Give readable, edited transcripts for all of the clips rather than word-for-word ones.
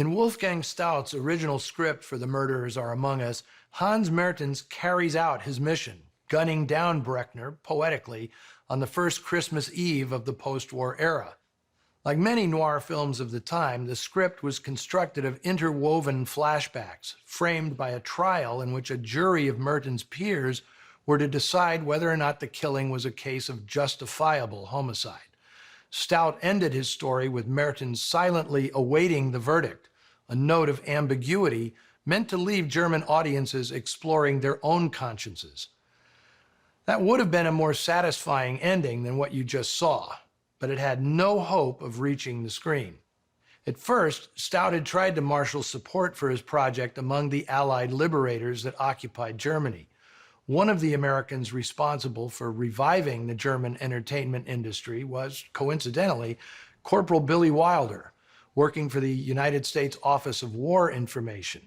In Wolfgang Staudt's original script for The Murderers Are Among Us, Hans Mertens carries out his mission, gunning down Bruckner, poetically, on the first Christmas Eve of the post-war era. Like many noir films of the time, the script was constructed of interwoven flashbacks, framed by a trial in which a jury of Mertens' peers were to decide whether or not the killing was a case of justifiable homicide. Staudt ended his story with Mertens silently awaiting the verdict, a note of ambiguity meant to leave German audiences exploring their own consciences. That would have been a more satisfying ending than what you just saw, but it had no hope of reaching the screen. At first, Staudt had tried to marshal support for his project among the Allied liberators that occupied Germany. One of the Americans responsible for reviving the German entertainment industry was, coincidentally, Corporal Billy Wilder, working for the United States Office of War Information.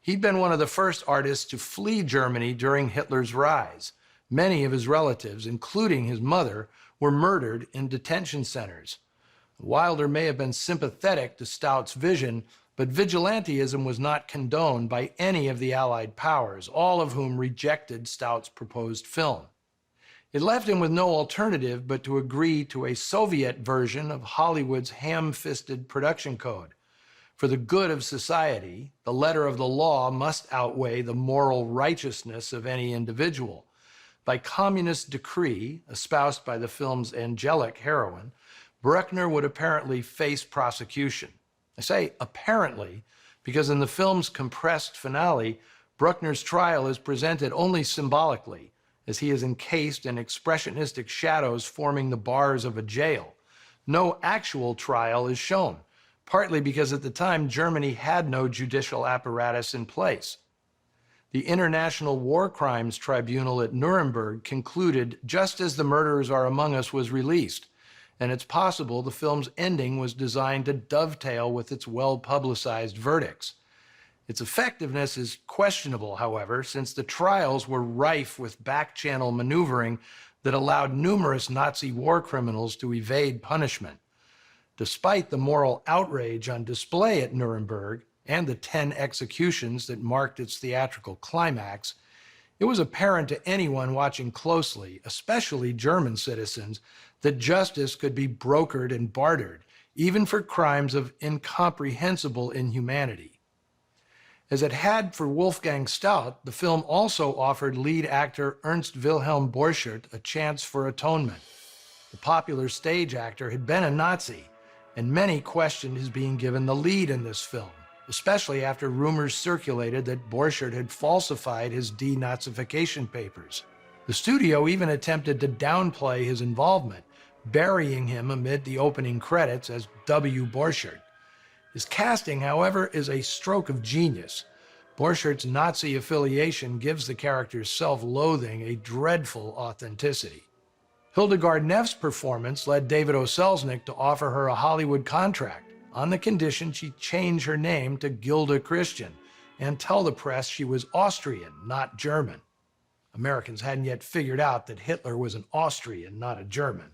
He'd been one of the first artists to flee Germany during Hitler's rise. Many of his relatives, including his mother, were murdered in detention centers. Wilder may have been sympathetic to Staudt's vision, but vigilantism was not condoned by any of the Allied powers, all of whom rejected Staudt's proposed film. It left him with no alternative but to agree to a Soviet version of Hollywood's ham-fisted production code. For the good of society, the letter of the law must outweigh the moral righteousness of any individual. By communist decree, espoused by the film's angelic heroine, Bruckner would apparently face prosecution. I say apparently because in the film's compressed finale, Bruckner's trial is presented only symbolically, as he is encased in expressionistic shadows forming the bars of a jail. No actual trial is shown, partly because at the time Germany had no judicial apparatus in place. The International War Crimes Tribunal at Nuremberg concluded just as The Murderers Are Among Us was released, and it's possible the film's ending was designed to dovetail with its well-publicized verdicts. Its effectiveness is questionable, however, since the trials were rife with back-channel maneuvering that allowed numerous Nazi war criminals to evade punishment. Despite the moral outrage on display at Nuremberg and the 10 executions that marked its theatrical climax, it was apparent to anyone watching closely, especially German citizens, that justice could be brokered and bartered, even for crimes of incomprehensible inhumanity. As it had for Wolfgang Staudt, the film also offered lead actor Ernst Wilhelm Borchardt a chance for atonement. The popular stage actor had been a Nazi, and many questioned his being given the lead in this film, especially after rumors circulated that Borchardt had falsified his denazification papers. The studio even attempted to downplay his involvement, burying him amid the opening credits as W. Borchardt. His casting, however, is a stroke of genius. Borchardt's Nazi affiliation gives the character's self-loathing a dreadful authenticity. Hildegard Neff's performance led David O. Selznick to offer her a Hollywood contract on the condition she change her name to Gilda Christian and tell the press she was Austrian, not German. Americans hadn't yet figured out that Hitler was an Austrian, not a German.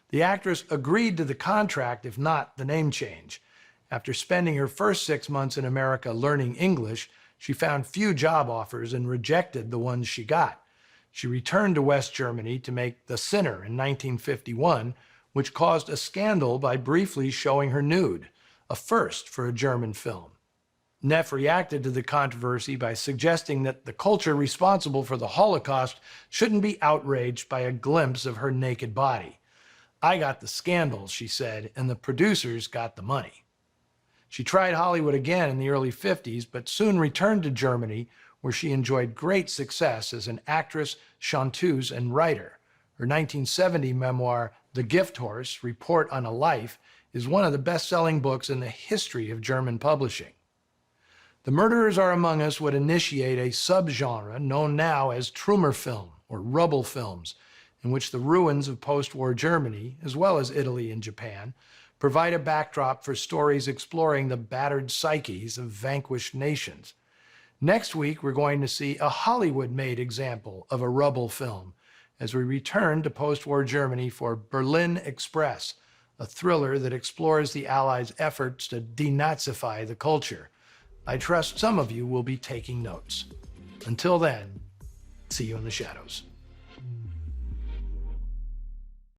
The actress agreed to the contract, if not the name change. After spending her first 6 months in America learning English, she found few job offers and rejected the ones she got. She returned to West Germany to make The Sinner in 1951, which caused a scandal by briefly showing her nude, a first for a German film. Neff reacted to the controversy by suggesting that the culture responsible for the Holocaust shouldn't be outraged by a glimpse of her naked body. "I got the scandal," she said, "and the producers got the money." She tried Hollywood again in the early 50s, but soon returned to Germany, where she enjoyed great success as an actress, chanteuse, and writer. Her 1970 memoir, The Gift Horse: Report on a Life, is one of the best-selling books in the history of German publishing. The Murderers Are Among Us would initiate a subgenre known now as Trümmer film, or rubble films, in which the ruins of post-war Germany, as well as Italy and Japan, provide a backdrop for stories exploring the battered psyches of vanquished nations. Next week, we're going to see a Hollywood-made example of a rubble film as we return to post-war Germany for Berlin Express, a thriller that explores the Allies' efforts to denazify the culture. I trust some of you will be taking notes. Until then, see you in the shadows.